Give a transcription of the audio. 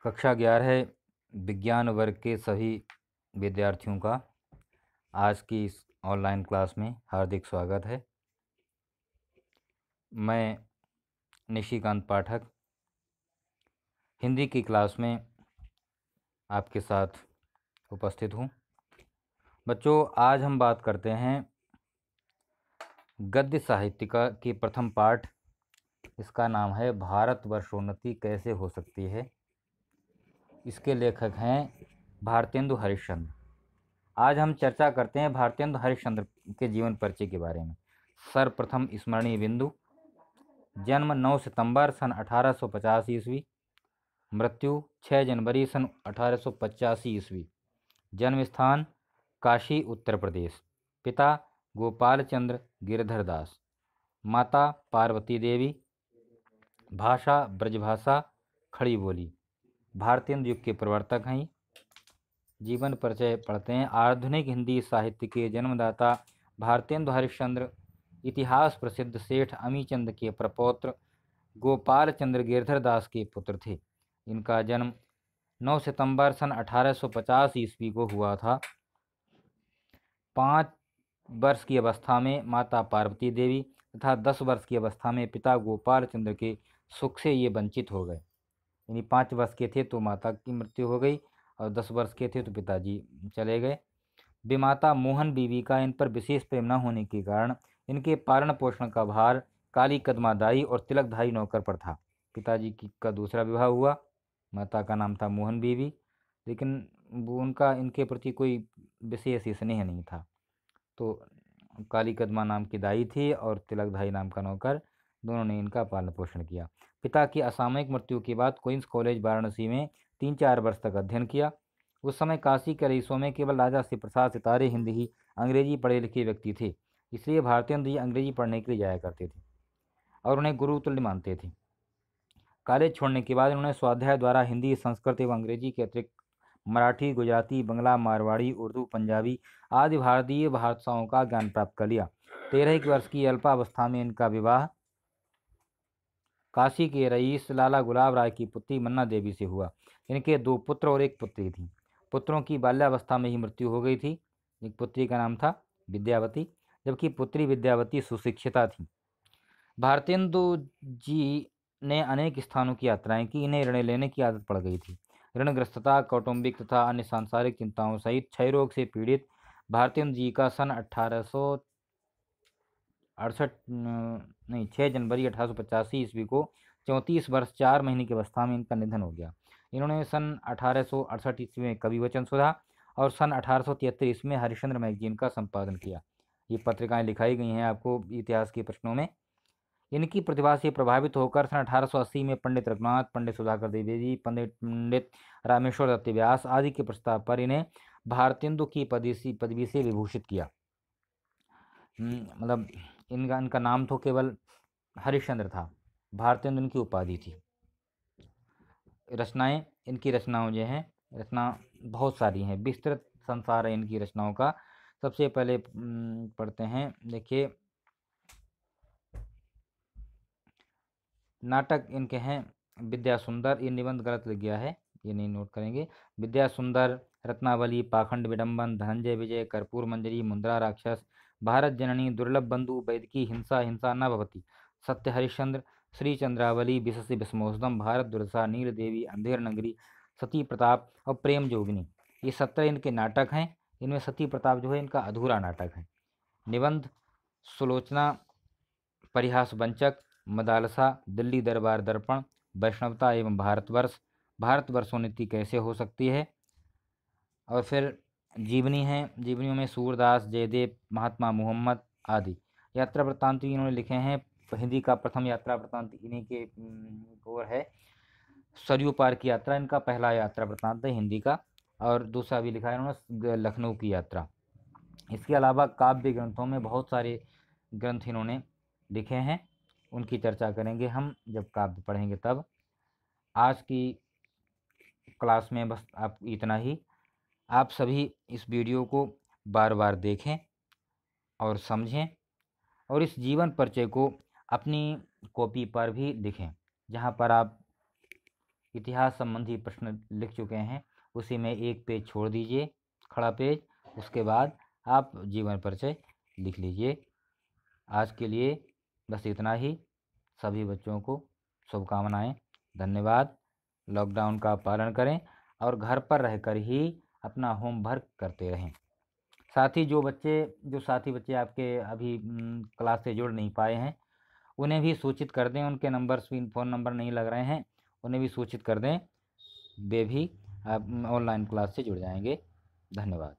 कक्षा 11 विज्ञान वर्ग के सभी विद्यार्थियों का आज की इस ऑनलाइन क्लास में हार्दिक स्वागत है। मैं निशिकांत पाठक हिंदी की क्लास में आपके साथ उपस्थित हूँ। बच्चों, आज हम बात करते हैं गद्य साहित्य का की प्रथम पाठ। इसका नाम है भारतवर्षोन्नति कैसे हो सकती है। इसके लेखक हैं भारतेंदु हरिश्चंद्र। आज हम चर्चा करते हैं भारतेंदु हरिश्चंद्र के जीवन परिचय के बारे में। सर्वप्रथम स्मरणीय बिंदु: जन्म 9 सितंबर सन 1850 ईस्वी, मृत्यु 6 जनवरी सन 1885 ईस्वी। जन्म स्थान काशी उत्तर प्रदेश। पिता गोपाल चंद्र गिरधर दास, माता पार्वती देवी। भाषा ब्रजभाषा खड़ी बोली। भारतेंदु युग के प्रवर्तक हैं। जीवन परिचय पढ़ते हैं। आधुनिक हिंदी साहित्य के जन्मदाता भारतेंदु हरिश्चंद्र इतिहास प्रसिद्ध सेठ अमीचंद के प्रपौत्र गोपाल चंद्र गिरधर दास के पुत्र थे। इनका जन्म 9 सितंबर सन 1850 ईस्वी को हुआ था। 5 वर्ष की अवस्था में माता पार्वती देवी तथा 10 वर्ष की अवस्था में पिता गोपाल चंद्र के सुख से ये वंचित हो गए। यानी 5 वर्ष के थे तो माता की मृत्यु हो गई और 10 वर्ष के थे तो पिताजी चले गए। विमाता मोहन बीवी का इन पर विशेष प्रेम न होने के कारण इनके पालन पोषण का भार काली कदमादाई और तिलकधारी नौकर पर था। पिताजी का दूसरा विवाह हुआ। माता का नाम था मोहन बीवी, लेकिन वो उनका इनके प्रति कोई विशेष स्नेह नहीं था। तो काली कदमा नाम की दाई थी और तिलकधारी नाम का नौकर, दोनों ने इनका पालन पोषण किया। पिता की असामयिक मृत्यु के बाद क्वींस कॉलेज वाराणसी में 3-4 वर्ष तक अध्ययन किया। उस समय काशी के रईसों में केवल राजा श्री प्रसाद सितारे हिंदी ही अंग्रेजी पढ़े लिखे व्यक्ति थे, इसलिए भारतेंदु जी अंग्रेजी पढ़ने के लिए जाया करते थे और उन्हें गुरु तुल्य मानते थे। कॉलेज छोड़ने के बाद उन्होंने स्वाध्याय द्वारा हिंदी, संस्कृत एवं अंग्रेजी के अतिरिक्त मराठी, गुजराती, बंगला, मारवाड़ी, उर्दू, पंजाबी आदि भारतीय भाषाओं का ज्ञान प्राप्त कर लिया। 13 वर्ष की अल्पावस्था में इनका विवाह काशी के रईस लाला गुलाब राय की पुत्री मन्ना देवी से हुआ। इनके 2 पुत्र और 1 पुत्री थी। पुत्रों की बाल्यावस्था में ही मृत्यु हो गई थी। एक पुत्री का नाम था विद्यावती, जबकि पुत्री विद्यावती सुशिक्षिता थी। भारतेंदु जी ने अनेक स्थानों की यात्राएं की। इन्हें ऋण लेने की आदत पड़ गई थी। ऋणग्रस्तता, कौटुंबिक तथा अन्य सांसारिक चिंताओं सहित क्षय रोग से पीड़ित भारतेंदु जी का सन 6 जनवरी 1885 ईस्वी को 34 वर्ष 4 महीने की अवस्था में इनका निधन हो गया। इन्होंने सन 1868 ईस्वी में कवि वचन सुधा और सन 1873 ईस्वी में हरिश्चंद्र मैगजीन का संपादन किया। ये पत्रिकाएं लिखाई गई हैं आपको इतिहास के प्रश्नों में। इनकी प्रतिभा से प्रभावित होकर सन 1880 में पंडित रघुनाथ, पंडित सुधाकर द्विवेदी, पंडित रामेश्वर दत्त व्यास आदि के प्रस्ताव पर इन्हें भारतेंदु की पदवी से विभूषित किया। मतलब इनका नाम तो केवल हरिश्चंद्र था, भारतेंदु इनकी उपाधि थी। रचनाएं, इनकी रचनाओं जो हैं, रचना बहुत सारी हैं, विस्तृत संसार है इनकी रचनाओं का। सबसे पहले पढ़ते हैं, देखिए नाटक इनके हैं विद्या सुंदर। ये निबंध गलत लिख गया है, ये नहीं नोट करेंगे। विद्या सुंदर, रत्नावली, पाखंड विडंबन, धनंजय विजय, कर्पूर मंजरी, मुद्रा राक्षस, भारत जननी, दुर्लभ बंधु, वैदिकी, हिंसा हिंसा न भवती, सत्य हरिश्चंद्र, श्री चंद्रावली, विशसी विस्मोसदम, भारत दुर्दशा, नील देवी, अंधेर नगरी, सती प्रताप और प्रेम जोगिनी। ये 17 इनके नाटक हैं। इनमें सती प्रताप जो है इनका अधूरा नाटक है। निबंध सुलोचना, परिहास वंचक, मदालसा, दिल्ली दरबार दर्पण, वैष्णवता एवं भारतवर्ष, भारतवर्षोन्नति कैसे हो सकती है। और फिर जीवनी है, जीवनियों में सूरदास, जयदेव, महात्मा मोहम्मद आदि। यात्रा वृत्तांत इन्होंने लिखे हैं। हिंदी का प्रथम यात्रा वृत्तांत इन्हीं के ओर है। सरयू पार की यात्रा इनका पहला यात्रा वृत्तांत है हिंदी का, और दूसरा भी लिखा है इन्होंने लखनऊ की यात्रा। इसके अलावा काव्य ग्रंथों में बहुत सारे ग्रंथ इन्होंने लिखे हैं, उनकी चर्चा करेंगे हम जब काव्य पढ़ेंगे तब। आज की क्लास में बस आप इतना ही। आप सभी इस वीडियो को बार बार देखें और समझें, और इस जीवन परिचय को अपनी कॉपी पर भी लिखें, जहाँ पर आप इतिहास संबंधी प्रश्न लिख चुके हैं, उसी में एक पेज छोड़ दीजिए, खड़ा पेज, उसके बाद आप जीवन परिचय लिख लीजिए। आज के लिए बस इतना ही। सभी बच्चों को शुभकामनाएं। धन्यवाद। लॉकडाउन का पालन करें और घर पर रहकर ही अपना होमवर्क करते रहें। साथ ही जो साथी बच्चे आपके अभी क्लास से जुड़ नहीं पाए हैं, उन्हें भी सूचित कर दें। उनके नंबर्स भी, फ़ोन नंबर नहीं लग रहे हैं, उन्हें भी सूचित कर दें, वे भी ऑनलाइन क्लास से जुड़ जाएंगे। धन्यवाद।